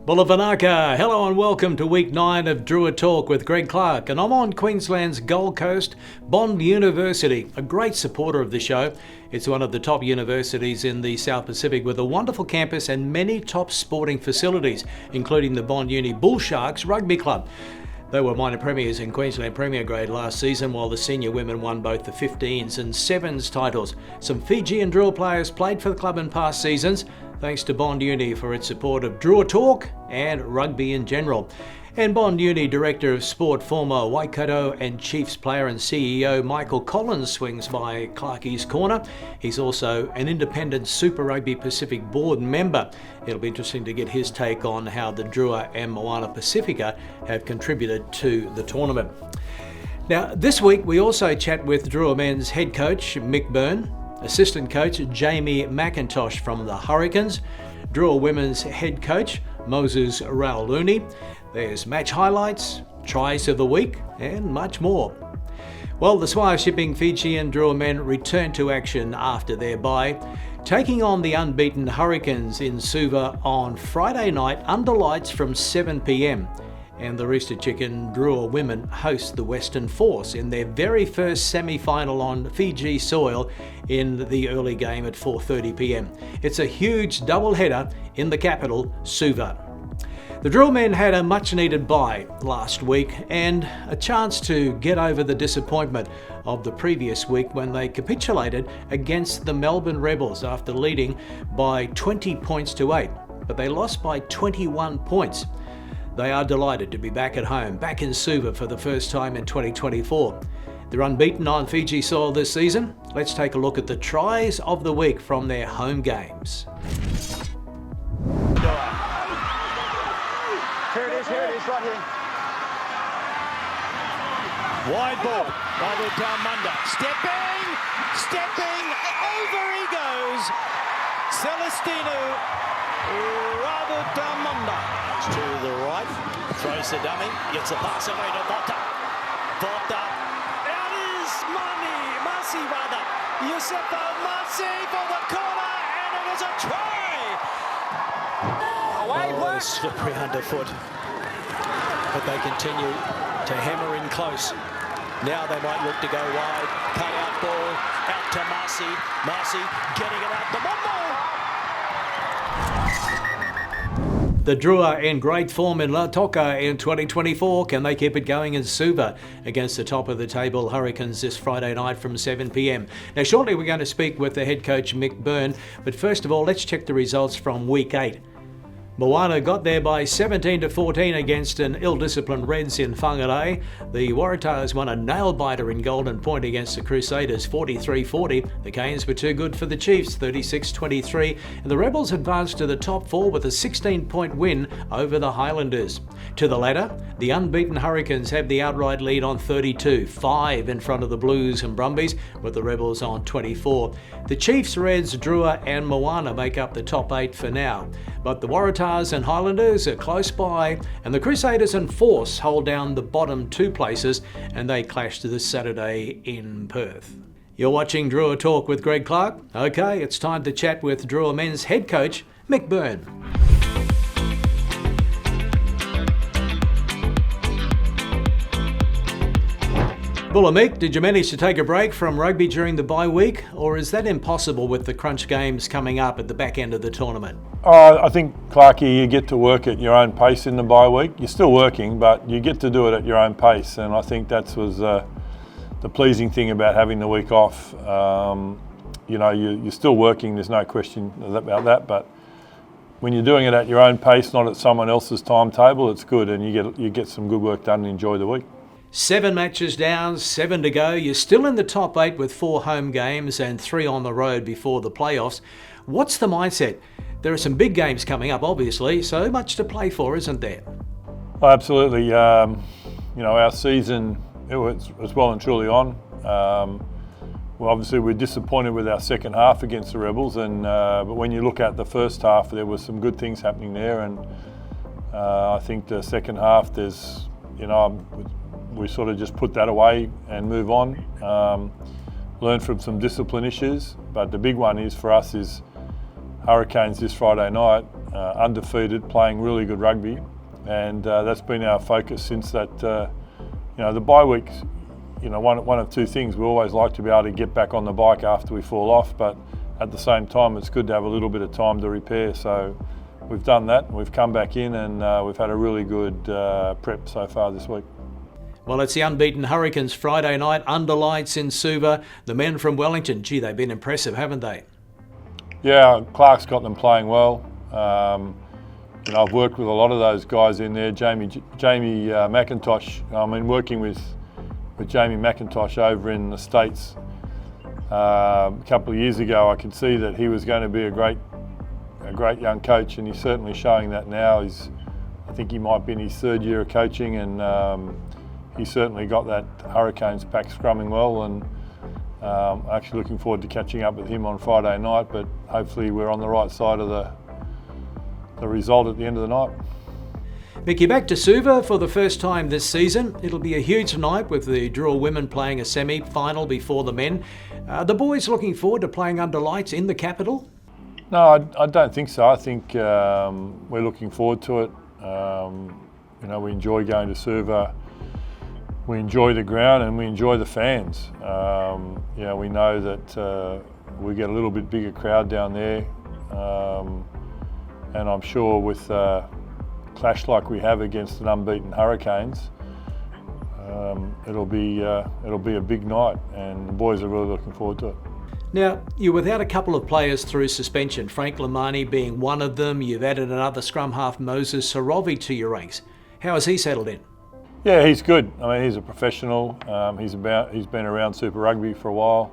Bulavanaka, hello and welcome to week 9 of Drua Talk with Greg Clark, and I'm on Queensland's Gold Coast, Bond University, a great supporter of the show. It's one of the top universities in the South Pacific with a wonderful campus and many top sporting facilities, including the Bond Uni Bull Sharks Rugby Club. They were minor premiers in Queensland Premier Grade last season, while the senior women won both the 15s and 7s titles. Some Fijian drill players played for the club in past seasons, thanks to Bond Uni for its support of Drua Talk and rugby in general. And Bond Uni Director of Sport, former Waikato and Chiefs player and CEO Michael Collins swings by CLARKIE's corner. He's also an independent Super Rugby Pacific board member. It'll be interesting to get his take on how the Drua and Moana Pacifica have contributed to the tournament. Now, this week we also chat with Drua men's head coach Mick Byrne, assistant coach Jamie Mackintosh from the Hurricanes, Drua women's head coach Moses Rauluni. There's match highlights, tries of the week, and much more. Well, the Swire-shipping Fijian Drua men return to action after their bye, taking on the unbeaten Hurricanes in Suva on Friday night under lights from 7 p.m. And the Rooster Chicken Drua women host the Western Force in their very first semi-final on Fiji soil in the early game at 4:30 p.m. It's a huge double-header in the capital, Suva. The Drua men had a much-needed bye last week and a chance to get over the disappointment of the previous week when they capitulated against the Melbourne Rebels after leading by 20 points to 8, but they lost by 21 points. They are delighted to be back at home, back in Suva for the first time in 2024. They're unbeaten on Fiji soil this season. Let's take a look at the tries of the week from their home games. Here it is, right here. Wide ball, Rauluni down Munda. Stepping, over he goes. Celestino Rauluni down Munda. To the right, throws the dummy, gets the pass away to Vota. Out is Masi rather. Yusufa Masi for the corner, and it is a try. Away, work. Slippery underfoot. But they continue to hammer in close. Now they might look to go wide. Cut out ball, out to Masi. Masi getting it out the ball. The Drua in great form in La Toka in 2024. Can they keep it going in Suva against the top of the table Hurricanes this Friday night from 7 p.m. Now, shortly we're going to speak with the head coach Mick Byrne, but first of all, let's check the results from week 8. Moana got there by 17-14 against an ill-disciplined Reds in Whangarei. The Waratahs won a nail-biter in Golden Point against the Crusaders 43-40. The Canes were too good for the Chiefs 36-23. And the Rebels advanced to the top 4 with a 16-point win over the Highlanders. To the ladder, the unbeaten Hurricanes have the outright lead on 32, 5 in front of the Blues and Brumbies, with the Rebels on 24. The Chiefs, Reds, Drua and Moana make up the top 8 for now. But the Waratahs and Highlanders are close by, and the Crusaders and Force hold down the bottom 2 places, and they clash this Saturday in Perth. You're watching Drua Talk with Greg Clark. Okay, it's time to chat with Drua men's head coach, Mick Byrne. Bulla Mick, did you manage to take a break from rugby during the bye week, or is that impossible with the crunch games coming up at the back end of the tournament? I think, Clarkie, you get to work at your own pace in the bye week. You're still working, but you get to do it at your own pace, and I think that was the pleasing thing about having the week off. You're still working, there's no question about that, but when you're doing it at your own pace, not at someone else's timetable, it's good, and you get some good work done and enjoy the week. 7 matches down, 7 to go. You're still in the top 8 with 4 home games and 3 on the road before the playoffs. What's the mindset? There are some big games coming up, obviously. So much to play for, isn't there? Oh, absolutely. Our season was well and truly on. Obviously, we're disappointed with our second half against the Rebels, but when you look at the first half, there were some good things happening there, and I think the second half, we sort of just put that away and move on. Learn from some discipline issues, but the big one is for us is Hurricanes this Friday night. undefeated, playing really good rugby, and that's been our focus since that. The bye weeks, one of two things. We always like to be able to get back on the bike after we fall off, but at the same time, it's good to have a little bit of time to repair. So we've done that. We've come back in, and we've had a really good prep so far this week. Well, it's the unbeaten Hurricanes Friday night under lights in Suva. The men from Wellington, gee, they've been impressive, haven't they? Yeah, Clark's got them playing well. I've worked with a lot of those guys in there. Jamie Mackintosh. I mean, working with Jamie Mackintosh over in the States a couple of years ago, I could see that he was going to be a great young coach, and he's certainly showing that now. I think he might be in his third year of coaching, and he's certainly got that Hurricanes pack scrumming well, and actually looking forward to catching up with him on Friday night, but hopefully we're on the right side of the result at the end of the night. Mick, you're back to Suva for the first time this season. It'll be a huge night with the Drua women playing a semi-final before the men. The boys looking forward to playing under lights in the capital? No, I don't think so. I think we're looking forward to it. We enjoy going to Suva. We enjoy the ground and we enjoy the fans. We know that we get a little bit bigger crowd down there, and I'm sure with a clash like we have against an unbeaten Hurricanes, it'll be a big night, and the boys are really looking forward to it. Now, you're without a couple of players through suspension, Frank Lamani being one of them. You've added another scrum half, Moses Sorovi, to your ranks. How has he settled in? Yeah, he's good. I mean, he's a professional. He's been around Super Rugby for a while.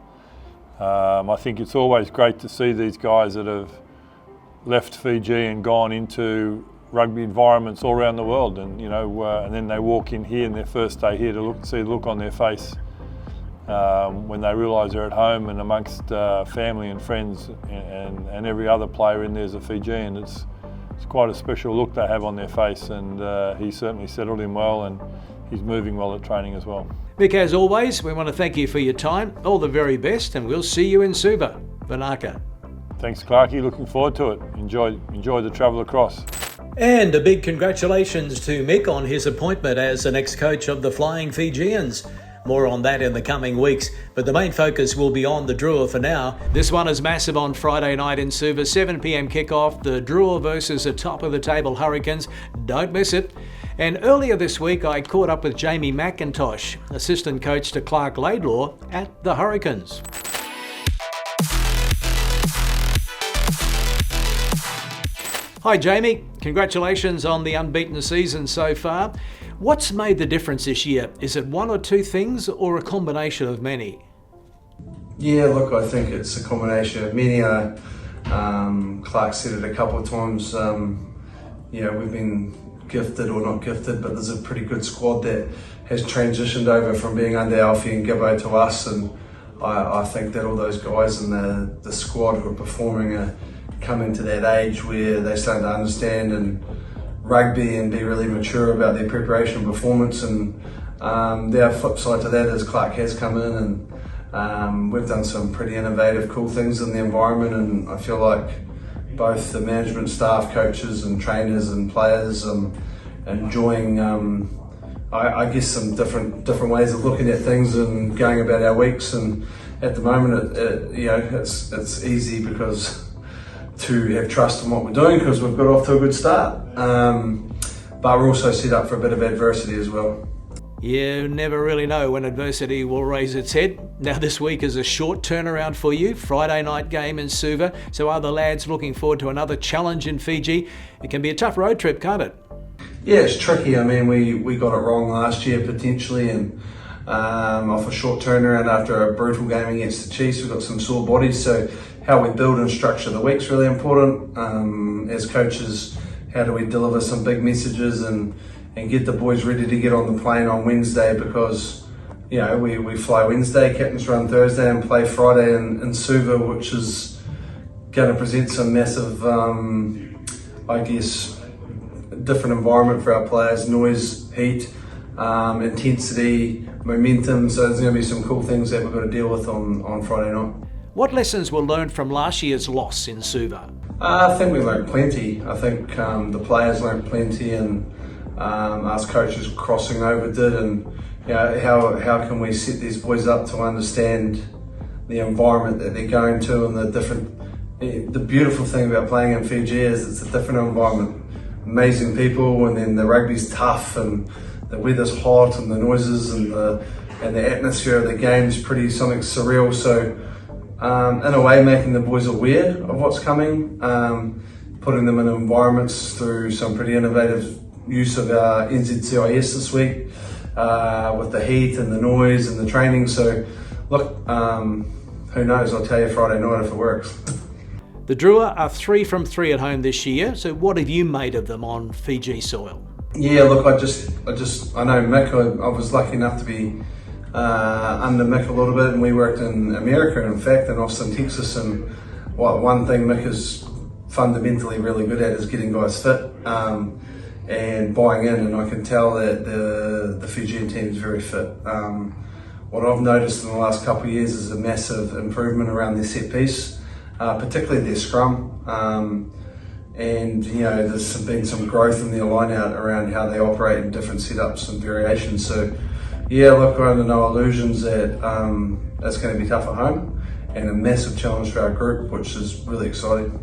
I think it's always great to see these guys that have left Fiji and gone into rugby environments all around the world, and and then they walk in here in their first day here to see the look on their face when they realise they're at home and amongst family and friends, and every other player in there is a Fijian. It's quite a special look they have on their face, and he's certainly settled in well, and he's moving well at training as well. Mick, as always, we want to thank you for your time. All the very best, and we'll see you in Suva. Vinaka. Thanks, Clarkie. Looking forward to it. Enjoy the travel across. And a big congratulations to Mick on his appointment as the next coach of the Flying Fijians. More on that in the coming weeks, but the main focus will be on the Drua for now. This one is massive on Friday night in Suva, 7 p.m. kickoff, the Drua versus the top of the table Hurricanes. Don't miss it. And earlier this week, I caught up with Jamie Mackintosh, assistant coach to Clark Laidlaw at the Hurricanes. Hi Jamie, congratulations on the unbeaten season so far. What's made the difference this year? Is it one or two things or a combination of many? Yeah, look, I think it's a combination of many. Clark said it a couple of times, we've been gifted or not gifted, but there's a pretty good squad that has transitioned over from being under Alfie and Gibbo to us, and I think that all those guys in the squad who are performing are coming to that age where they're starting to understand and rugby and be really mature about their preparation and performance. And the flip side to that is Clark has come in and we've done some pretty innovative, cool things in the environment, and I feel like both the management staff, coaches and trainers and players enjoying I guess some different ways of looking at things and going about our weeks. And at the moment it's easy because to have trust in what we're doing because we've got off to a good start, but we're also set up for a bit of adversity as well. You never really know when adversity will raise its head. Now this week is a short turnaround for you, Friday night game in Suva, so are the lads looking forward to another challenge in Fiji? It can be a tough road trip, can't it? Yeah, it's tricky. I mean, we got it wrong last year potentially, and off a short turnaround after a brutal game against the Chiefs, we've got some sore bodies, so how we build and structure the week's really important. As coaches, how do we deliver some big messages and get the boys ready to get on the plane on Wednesday, because we fly Wednesday, captains run Thursday and play Friday in Suva, which is going to present some massive, different environment for our players, noise, heat, intensity, momentum, so there's going to be some cool things that we've got to deal with on Friday night. What lessons were learned from last year's loss in Suva? I think we learned plenty. I think the players learned plenty, and us coaches crossing over did. And how can we set these boys up to understand the environment that they're going to and the different. The beautiful thing about playing in Fiji is it's a different environment. Amazing people, and then the rugby's tough, and the weather's hot, and the noises and the atmosphere of the game's pretty something surreal. So. In a way, making the boys aware of what's coming, putting them in environments through some pretty innovative use of our NZCIS this week, with the heat and the noise and the training. So, look, who knows? I'll tell you Friday night if it works. The Drua are 3 from 3 at home this year. So, what have you made of them on Fiji soil? Yeah, look, I know Mick. I was lucky enough to be. Under Mick a little bit, and we worked in America, in fact, in Austin, Texas. And one thing Mick is fundamentally really good at is getting guys fit and buying in. And I can tell that the Fijian team is very fit. What I've noticed in the last couple of years is a massive improvement around their set piece, particularly their scrum. And there's been some growth in their line out around how they operate in different setups and variations. So. Yeah, look, we're under no illusions that it's going to be tough at home and a massive challenge for our group, which is really exciting.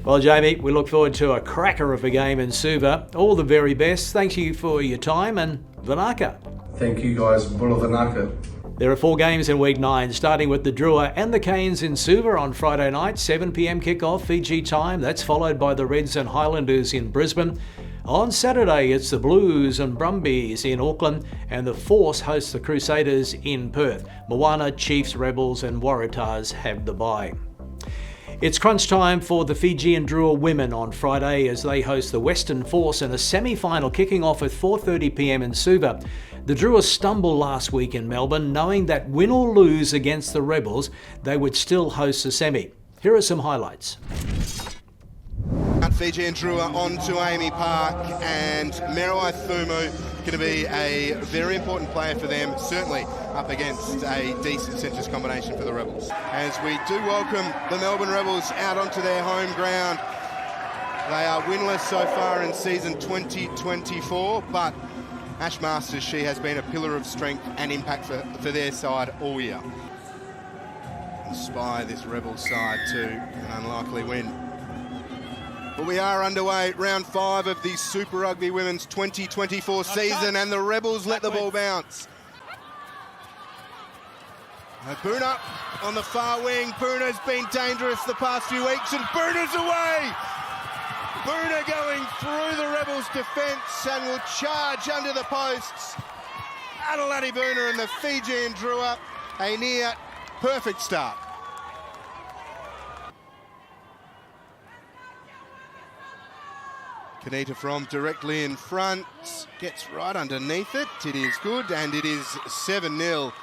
Well, Jamie, we look forward to a cracker of a game in Suva. All the very best. Thank you for your time, and Vanaka. Thank you guys. Bula Vanaka. There are 4 games in Week 9, starting with the Drua and the Canes in Suva on Friday night, 7 p.m. kickoff Fiji time. That's followed by the Reds and Highlanders in Brisbane. On Saturday, it's the Blues and Brumbies in Auckland, and the Force hosts the Crusaders in Perth. Moana, Chiefs, Rebels and Waratahs have the bye. It's crunch time for the Fijian Drua women on Friday as they host the Western Force in a semi-final kicking off at 4:30 p.m. in Suva. The Drua stumbled last week in Melbourne, knowing that win or lose against the Rebels, they would still host the semi. Here are some highlights. Fiji and Drua on to Amy Park, and Merowai Thumu going to be a very important player for them, certainly up against a decent centres combination for the Rebels. As we do welcome the Melbourne Rebels out onto their home ground. They are winless so far in season 2024, but Ash Masters, she has been a pillar of strength and impact for their side all year. Inspire this Rebels side to an unlikely win. But we are underway, round 5 of the Super Rugby Women's 2024 season, and the Rebels let the ball bounce. Byrne on the far wing. Byrne has been dangerous the past few weeks, and Byrne is away! Byrne going through the Rebels' defence and will charge under the posts. Adelaide Byrne and the Fijian Drua, a near perfect start. Kanita from directly in front, gets right underneath it. It is good, and it is 7-0.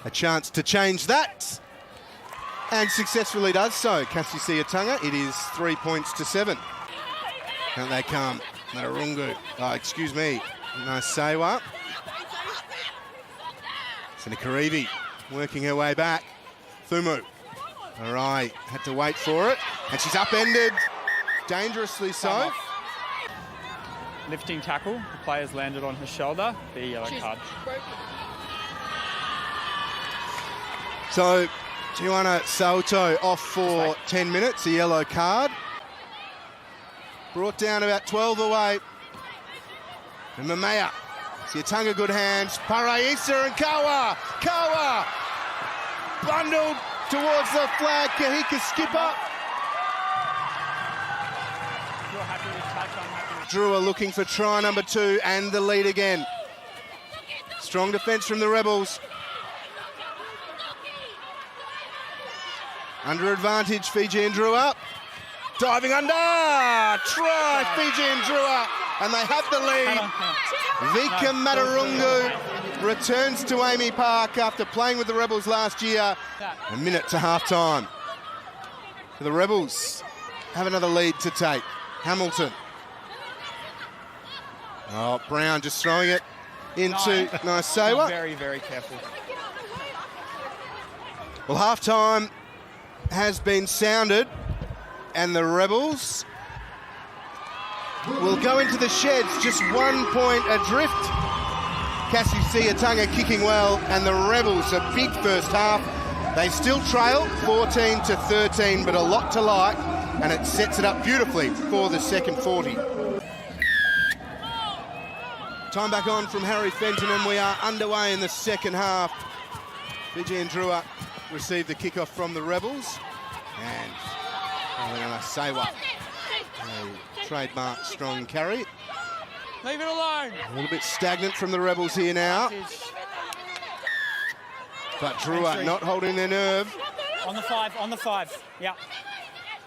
A chance to change that, and successfully does so. Cassie Siatunga, it is 3 points to 7. Out they come. Matarungu, Sewa. Sinikarivi working her way back. Thumu. All right, had to wait for it, and she's upended, dangerously so. Lifting tackle, the player's landed on her shoulder, the yellow card. So, Tiwana Saoto off for 10 minutes, a yellow card. Brought down about 12 away. And Mamea, Siatunga good hands, Paraisa and Kawa bundled towards the flag, Kahika skipper. Drua looking for try number 2 and the lead again. Strong defence from the Rebels. Under advantage, Fiji and Drua. Diving under, try Fiji and Drua, and they have the lead. Vika Matarungu returns to Amy Park after playing with the Rebels last year. A minute to half-time. The Rebels have another lead to take. Hamilton. Oh, Brown just throwing it into Naisewa. Very, very careful. Well, half-time, has been sounded, and the Rebels will go into the sheds just 1 point adrift. Cassie Siatunga kicking well, and the Rebels a big first half. They still trail 14-13, but a lot to like, and it sets it up beautifully for the second 40. Time back on from Harry Fenton, and we are underway in the second half. Fiji and Drua receive the kickoff from the Rebels, and Elena Sewa, a trademark strong carry. Leave it alone. A little bit stagnant from the Rebels here now, but Drua not holding their nerve. On the five, yeah.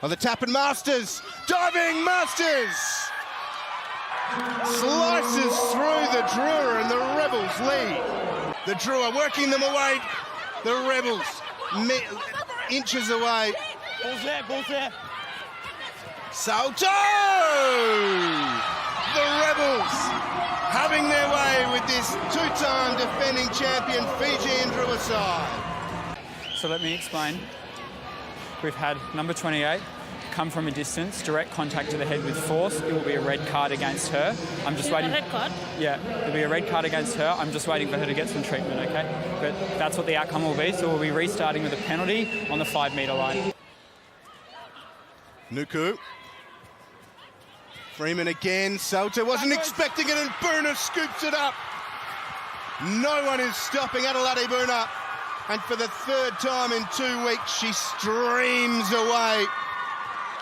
Oh, the tap and Masters, diving Masters! Slices through the Drua, and the Rebels lead. The Drua working them away. The Rebels inches away. Ball's there. Salto! The Rebels having their way with this two-time defending champion Fijian Drua side. So let me explain. We've had number 28 come from a distance, direct contact to the head with force. It will be a red card against her. I'm just waiting. A red card? Yeah, there'll be a red card against her. I'm just waiting for her to get some treatment, okay? But that's what the outcome will be. So we'll be restarting with a penalty on the 5 metre line. Nuku. Freeman again. Salter wasn't expecting it, and Byrne scoops it up. No one is stopping Adelaide Byrne. And for the third time in 2 weeks, she streams away.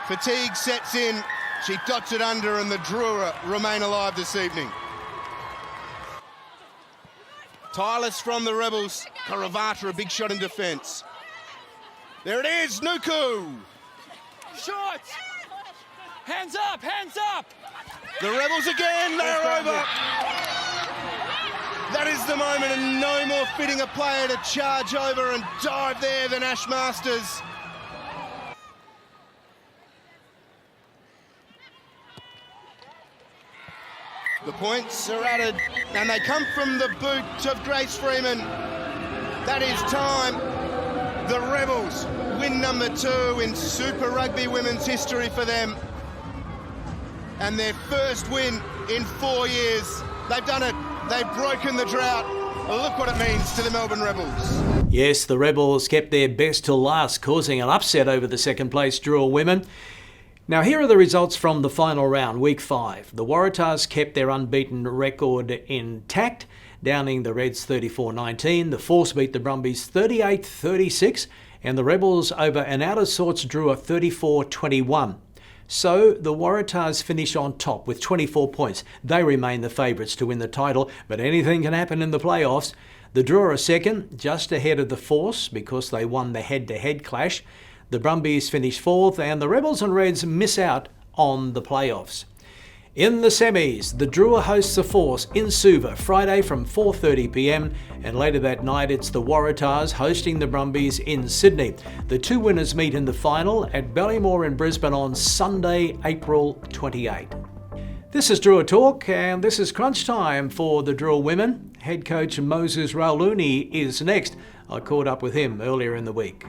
Fatigue sets in. She dots it under, and the Drua remain alive this evening. Tireless from the Rebels. Karavata, a big shot in defence. There it is, Nuku. Short! Hands up! The Rebels again, they're over. That is the moment, and no more fitting a player to charge over and dive there than Ash Masters. The points are added, and they come from the boot of Grace Freeman. That is time. The Rebels win number 2 in Super Rugby women's history for them. And their first win in 4 years. They've done it. They've broken the drought. Look what it means to the Melbourne Rebels. Yes, the Rebels kept their best till last, causing an upset over the second place Drua women. Now here are the results from the final round, week 5. The Waratahs kept their unbeaten record intact, downing the Reds 34-19. The Force beat the Brumbies 38-36, and the Rebels over an out-of-sorts Drua 34-21. So the Waratahs finish on top with 24 points. They remain the favourites to win the title, but anything can happen in the playoffs. The Drua are second, just ahead of the Force because they won the head-to-head clash. The Brumbies finish 4th, and the Rebels and Reds miss out on the playoffs. In the semis, the Drua hosts the Force in Suva Friday from 4:30 p.m, and later that night it's the Waratahs hosting the Brumbies in Sydney. The 2 winners meet in the final at Ballymore in Brisbane on Sunday, April 28. This is Drua Talk, and this is crunch time for the Drua women. Head coach Moses Rauluni is next. I caught up with him earlier in the week.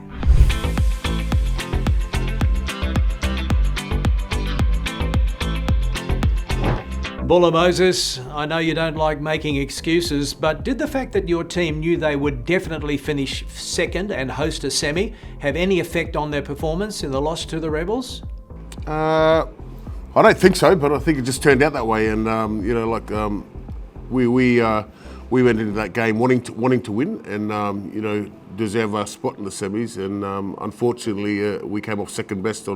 Bulla Moses, I know you don't like making excuses, but did the fact that your team knew they would definitely finish second and host a semi have any effect on their performance in the loss to the Rebels? I don't think so, but I think it just turned out that way. And we went into that game wanting to win, and deserve our spot in the semis. And unfortunately, we came off second best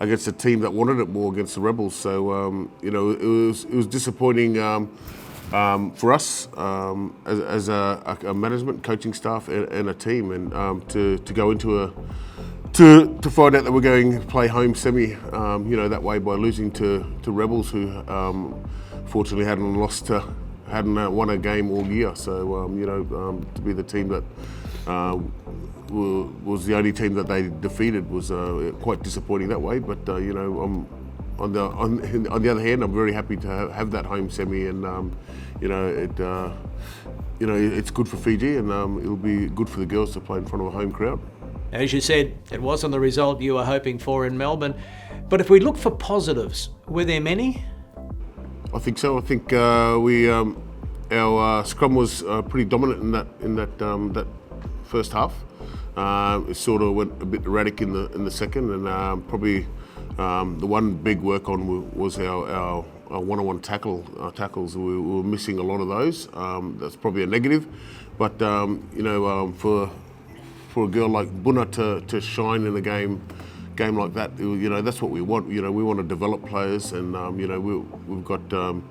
against a team that wanted it more, against the Rebels. So it was disappointing for us as a management, coaching staff, and a team, and to go into to find out that we're going to play home semi, that way by losing to Rebels, who fortunately hadn't won a game all year. So to be the team that was the only team that they defeated was quite disappointing that way. But on the other hand, I'm very happy to have that home semi, and it's good for Fiji, and it'll be good for the girls to play in front of a home crowd. As you said, it wasn't the result you were hoping for in Melbourne. But if we look for positives, were there many? I think so. I think our scrum was pretty dominant in that first half. It sort of went a bit erratic in the second, and probably the one big work on was our one-on-one tackles. We were missing a lot of those. That's probably a negative, but for a girl like Buna to shine in a game like that, that's what we want. We want to develop players, and we've got a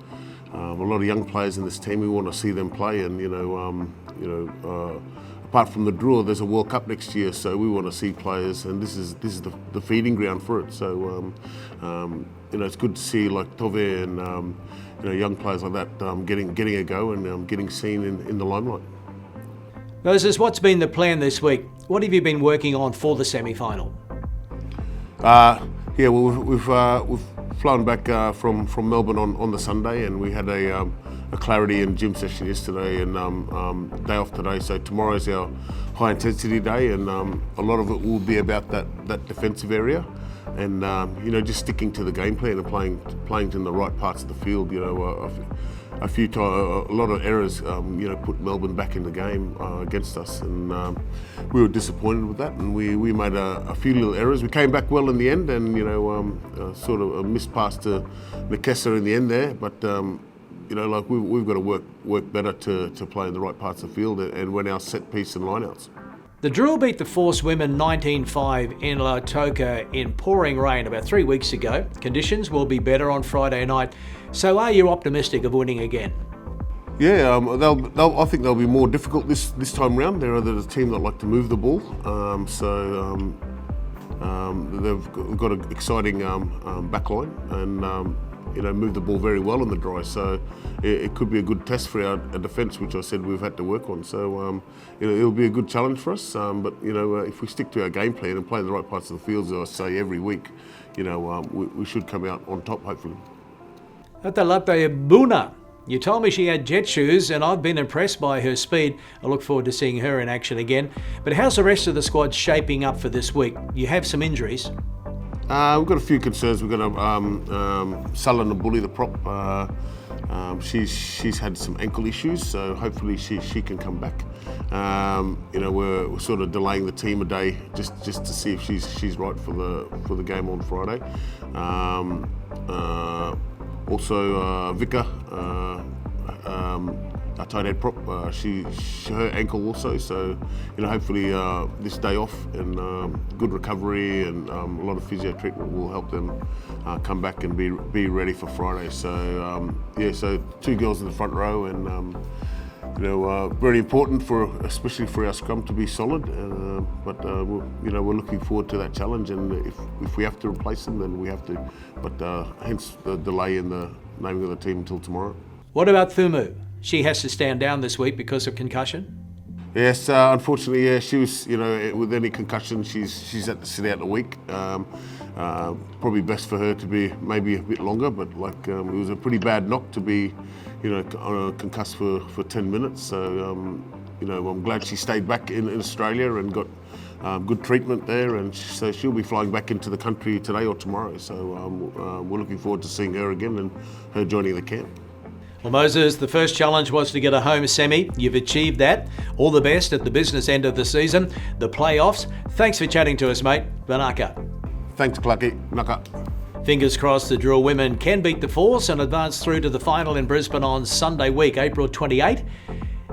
lot of young players in this team. We want to see them play, and apart from the Drua, there's a World Cup next year, so we want to see players, and this is the feeding ground for it. So it's good to see like Tove and young players like that getting a go and getting seen in the limelight. Moses, what's been the plan this week? What have you been working on for the semi-final? We've flown back from Melbourne on the Sunday, and we had a clarity and gym session yesterday, and day off today. So tomorrow's our high intensity day, and a lot of it will be about that defensive area, and just sticking to the game plan and playing in the right parts of the field. A lot of errors, put Melbourne back in the game against us, and we were disappointed with that. And we made a few little errors. We came back well in the end, and sort of a missed pass to Nakesa in the end there. But we've got to work better to play in the right parts of the field and when our set piece and lineouts. The Drua beat the Force women 19-5 in Lautoka in pouring rain about 3 weeks ago. Conditions will be better on Friday night. So are you optimistic of winning again? Yeah, I think they'll be more difficult this time round. They're a team that like to move the ball, they've got an exciting backline and move the ball very well in the dry. So it could be a good test for our defence, which I said we've had to work on. So it'll be a good challenge for us. But if we stick to our game plan and play in the right parts of the field, as I say every week, we should come out on top hopefully. Atalate Buna. You told me she had jet shoes, and I've been impressed by her speed. I look forward to seeing her in action again. But how's the rest of the squad shaping up for this week? You have some injuries. We've got a few concerns. We've got Sala Nabuli, the prop. She's had some ankle issues, so hopefully she can come back. We're sort of delaying the team a day just to see if she's right for the game on Friday. Also, Vika, our tight head prop, her ankle also. So, hopefully this day off and good recovery and a lot of physio treatment will help them come back and be ready for Friday. So, so 2 girls in the front row, and very important especially for our scrum to be solid. But we're looking forward to that challenge, and if we have to replace them, then we have to. But hence the delay in the naming of the team until tomorrow. What about Thumu? She has to stand down this week because of concussion. Yes, unfortunately, she was. With any concussion, she's had to sit out a week. Probably best for her to be maybe a bit longer, but it was a pretty bad knock to be, concussed for 10 minutes. So, I'm glad she stayed back in Australia and got good treatment there, and so she'll be flying back into the country today or tomorrow. So we're looking forward to seeing her again and her joining the camp. Well, Moses, the first challenge was to get a home semi. You've achieved that. All the best at the business end of the season, the playoffs. Thanks for chatting to us, mate. Banaka. Thanks, Clarkie. Naka. Fingers crossed the Drua women can beat the Force and advance through to the final in Brisbane on Sunday week, April 28.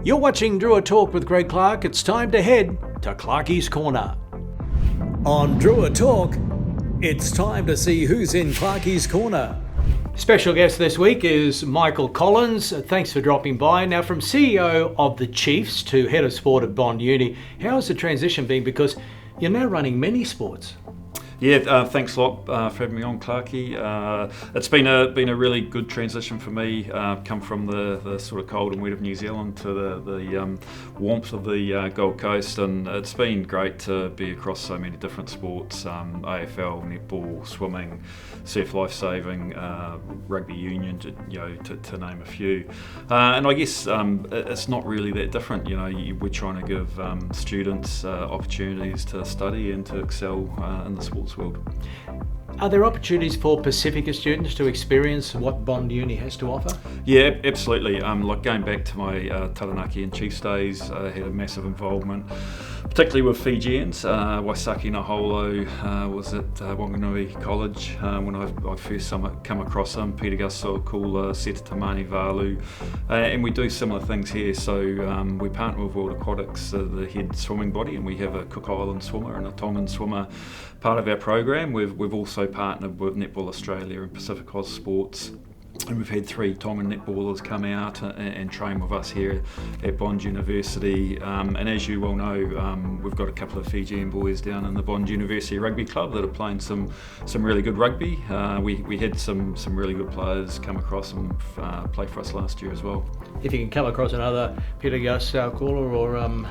You're watching Drua Talk with Greg Clark. It's time to head to Clarkie's Corner. On Drua Talk, it's time to see who's in Clarkie's Corner. Special guest this week is Michael Collins. Thanks for dropping by. Now, from CEO of the Chiefs to head of sport at Bond Uni, how has the transition been? Because you're now running many sports. Yeah, thanks a lot for having me on, Clarkie. It's been a really good transition for me. Come from the sort of cold and wet of New Zealand to the warmth of the Gold Coast, and it's been great to be across so many different sports: AFL, netball, swimming, surf lifesaving, rugby union, to name a few. And I guess it's not really that different. We're trying to give students opportunities to study and to excel in the sports world. Are there opportunities for Pacifica students to experience what Bond Uni has to offer? Yeah, absolutely. Like going back to my Taranaki and Chiefs days, I had a massive involvement, particularly with Fijians. Waisaki Naholo was at Wanganui College when I first come across them. Peter Gasol, Seta Tamani Valu, and we do similar things here. So we partner with World Aquatics, the head swimming body, and we have a Cook Island swimmer and a Tongan swimmer part of our program. We've also partnered with Netball Australia and Pacific Oz Sports, and we've had 3 Tongan netballers come out and train with us here at Bond University. And as you well know, we've got a couple of Fijian boys down in the Bond University Rugby Club that are playing some really good rugby. We had some really good players come across and play for us last year as well. If you can come across another Peter Gasol or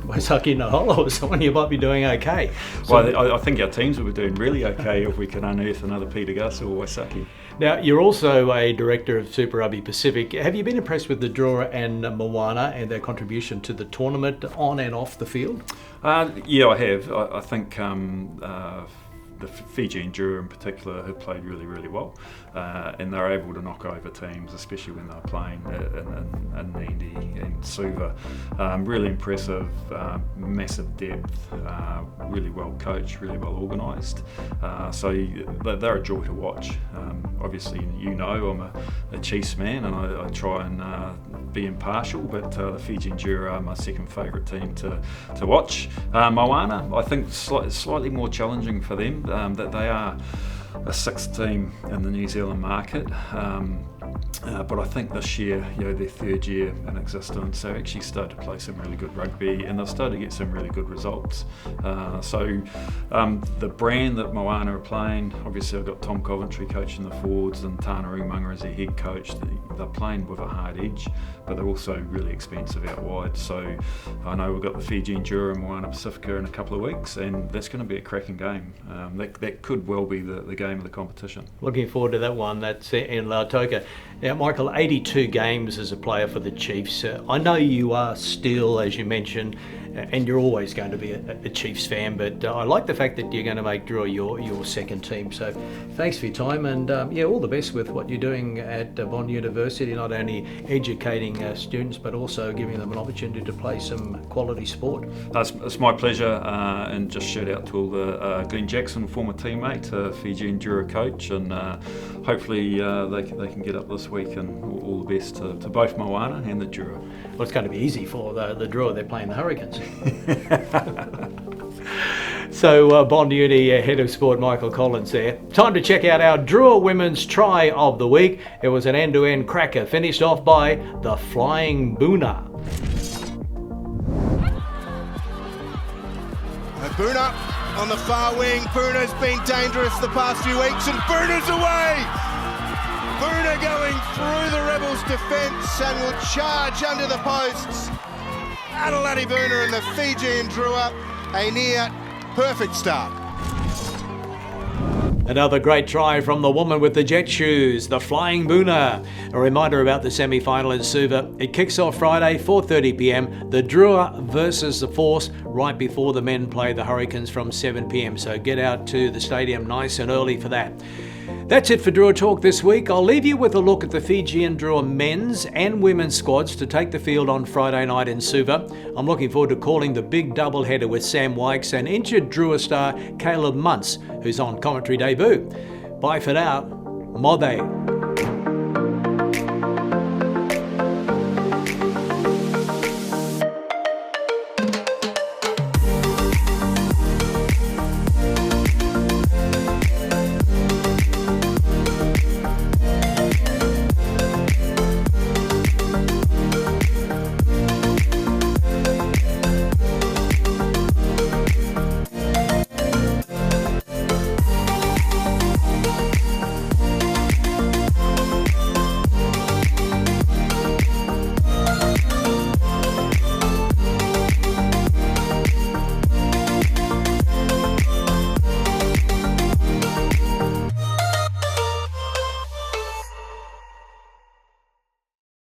Waisaki Naholo or someone, you might be doing okay. Well, I think our teams will be doing really okay if we can unearth another Peter Gasol or Waisaki. Now, you're also a director of Super Rugby Pacific. Have you been impressed with the Drua and Moana and their contribution to the tournament on and off the field? Yeah, I have. I think the Fiji and Drua in particular have played really, really well, and they're able to knock over teams, especially when they're playing in Nandi and Suva. Really impressive, massive depth, really well coached, really well organised. So they're a joy to watch. Obviously, I'm a Chiefs man, and I try and be impartial, but the Fiji and Drua are my second favourite team to watch. Moana, I think slightly more challenging for them. That they are a 6th team in the New Zealand market, but I think this year, their 3rd year in existence, they've actually started to play some really good rugby, and they've started to get some really good results. So the brand that Moana are playing, obviously I've got Tom Coventry coaching the forwards and Tana Umanga as their head coach. They're playing with a hard edge, but they're also really expensive out wide. So I know we've got the Fiji and Drua and Moana Pacifica in a couple of weeks, and that's going to be a cracking game. That could well be the game of the competition. Looking forward to that one. That's in Lautoka. Now, Michael, 82 games as a player for the Chiefs. I know you are still, as you mentioned, and you're always going to be a Chiefs fan, but I like the fact that you're going to make Drua your second team. So thanks for your time, and all the best with what you're doing at Bond University, not only educating students, but also giving them an opportunity to play some quality sport. It's my pleasure, and just shout out to all the Glenn Jackson, former teammate, Fiji and Drua coach, and hopefully they can get up this week, and all the best to both Moana and the Drua. Well, it's going to be easy for the Drua. They're playing the Hurricanes. So Bond Uni head of sport Michael Collins there. Time to check out our Drua women's try of the week. It was an end-to-end cracker, finished off by the Flying Boona. Boona on the far wing. Boona's been dangerous the past few weeks, and Boona's away. Boona going through the Rebels' defence and will charge under the posts. Adelante Boona and the Fijian Drua, a near perfect start. Another great try from the woman with the jet shoes, the Flying Boona. A reminder about the semi-final in Suva. It kicks off Friday, 4:30 p.m. The Drua versus the Force, right before the men play the Hurricanes from 7 p.m. So get out to the stadium nice and early for that. That's it for Drua Talk this week. I'll leave you with a look at the Fijian Drua men's and women's squads to take the field on Friday night in Suva. I'm looking forward to calling the big doubleheader with Sam Wykes and injured Drua star Caleb Muntz, who's on commentary debut. Bye for now. Mode.